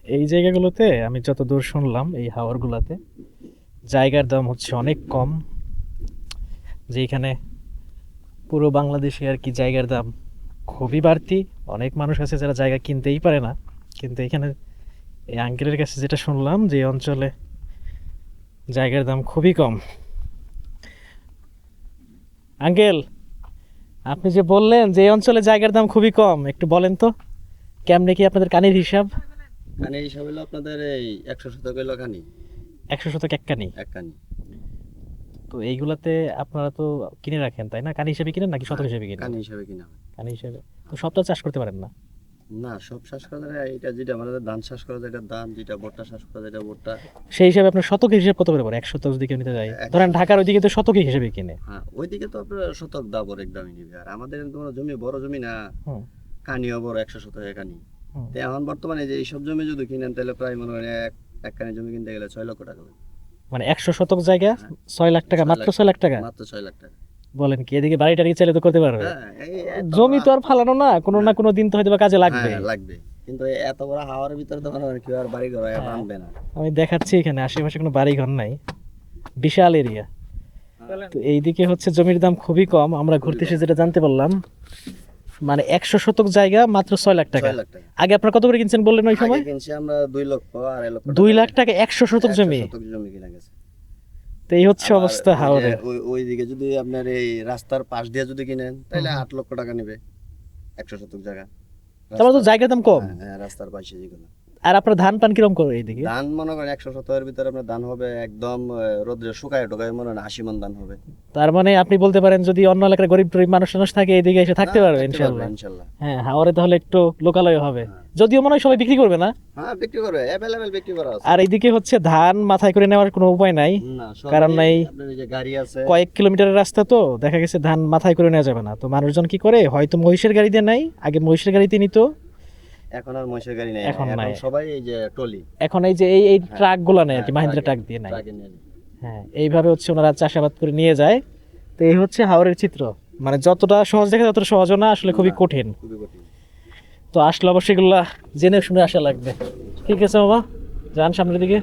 এই জায়গাগুলোতে আমি যত দূর শুনলাম, এই হাওরগুলোতে জায়গার দাম হচ্ছে অনেক কম। যেখানে পুরো বাংলাদেশে আর কি জায়গার দাম খুবই বাড়তি। অনেক মানুষ আছে যারা জায়গা কিনতেই পারে না, কিন্তু এখানে এই আঙ্কেলের কাছে যেটা শুনলাম যে এই অঞ্চলে জায়গার দাম খুবই কম। আঙ্কেল, আপনি যে বললেন যে এই অঞ্চলে জায়গার দাম খুবই কম, একটু বলেন তো কেমনে কি আপনাদের কানির হিসাব? কানি হিসাব হলো আপনাদের এই 100 শতক হইলো কানি, 100 শতক এক কানি। এক কানি। তো এইগুলাতে আপনারা তো কিনে রাখেন তাই না? কানি হিসেবে কিনেন নাকি শতক হিসেবে কিনেন? কানি হিসাবে কিনা হয়। কানি হিসেবে। তো সবটা চাষ করতে পারেন না? না, সব চাষ করা যায়। এটা যেটা আমাদের ধান চাষ করা যায় এটা ধান, যেটা ভুট্টা চাষ করা যায় এটা ভুট্টা। সেই হিসাবে আপনার শতকের হিসাব কত করে পড়ে? 100 শতক যদি কেউ নিতে যায়, ধরেন ঢাকার ওইদিকে তো শতকের হিসেবে কিনে। হ্যাঁ, ওইদিকে তো আপনার শতক দাম এক দামই নিবে, আর আমাদের তোমার জমি বড় জমি না, হুম, কানিও বড়, 100 শতক কানি। হুম। তো এখন বর্তমানে যে এইসব জমি যদি কিনেন তাহলে প্রায় মনে হয় এক কানি জমি কিনতে গেলে 6 লক্ষ টাকা লাগে। মানে 100 শতক জায়গা হ্যাঁ। 6 লাখ টাকা, মাত্র 6 লাখ টাকা? মাত্র 6 লাখ টাকা। বলেন কি, এদিকে বাড়ি টাড়ি চাইলে তো করতে পারবে? হ্যাঁ, জমি তো আর ফালানো না, কোনো না কোনো দিন তো হয়তো বা কাজে লাগবে। হ্যাঁ, লাগবে, কিন্তু এত বড় হাওয়ার ভিতরে তো মনে হয় কেউ আর বাড়ি ঘর বানবে না। আমি দেখাচ্ছি এখানে আশেপাশে কোনো বাড়ি ঘর নাই, বিশাল এরিয়া। তো এইদিকে হচ্ছে জমির দাম খুবই কম। আমরা ঘুরতে এসে যেটা জানতে পারলাম, মানে 100 শতক জায়গা মাত্র 6 লাখ টাকা। 6 লাখ টাকা। আগে আপনারা কত করে কিনছেন বললেন ওই সময়? আগে কিনছি আমরা 2 লক্ষ, 2.5 লক্ষ 2 লাখ টাকা 100 শতক জমি। 100 শতক জমি কিনা গেছে। তো এই হচ্ছে আবার অবস্থা ওই যে হাওরের। ওইদিকে যদি আপনার এই রাস্তার পাশ দিয়ে যদি কিনেন তাহলে 8 লক্ষ টাকা নেবে 100 শতক জায়গা। তারপর তো জায়গার দাম কম। হ্যাঁ, হ্যাঁ, রাস্তার পাশে যেগুলো। আর আপনার ধান পান কিরকম করে এইদিকে? ধান মনে করেন 100 শতকের ভিতরে আপনার ধান হবে একদম রোদ্রে শুকায় টোকায় মনে হয় 80 মণ ধান হবে। তার মানে আপনি বলতে পারেন যদি অন্য এলাকার গরিব টরিব মানুষ টানুষ থাকে এইদিকে এসে থাকতে না, পারবে থাকতে ইনশাল্লাহ। ইনশাল্লাহ। হ্যাঁ, হাওরে তাহলে একটু লোকালয় হবে। হ্যাঁ। যদিও মনে হয় সবাই বিক্রি করবে না। হ্যাঁ, বিক্রি করবে, অ্যাভেলেবেল বিক্রি করা আছে। আর এইদিকে হচ্ছে ধান মাথায় করে নেওয়ার কোনো উপায় নাই, না, কারণ এই আপনার এই যে গাড়ি আছে। কয়েক কিলোমিটারের রাস্তা, তো দেখা গেছে ধান মাথায় করে নেওয়া যাবে না। তো মানুষজন কি করে, হয়তো মহিষের গাড়ি দিয়ে নেয়, আগে মহিষের গাড়িতে নিত, এখন আর মহিষের গাড়ি নেই, এখন এখন নাই। সবাই এই যে টলি, এখন এই যে এই হ্যাঁ, ট্রাক গুলা নেয় আর কি, হ্যাঁ, মাহিন্দ্রা ট্রাক ট্রাকে- দিয়ে নেয়। ট্রাকে নিয়ে যায়। হ্যাঁ, এইভাবে হচ্ছে ওনারা চাষাবাদ করে নিয়ে যায়। তো এই হচ্ছে হাওরের চিত্র। মানে যতটা সহজ দেখে ততটা সহজও না, আসলে খুবই না, কঠিন। খুবই কঠিন। তো আসলে অবশ্যই এগুলা জেনে শুনে আসা লাগবে। ঠিক আছে বাবা, যান সামনের দিকে।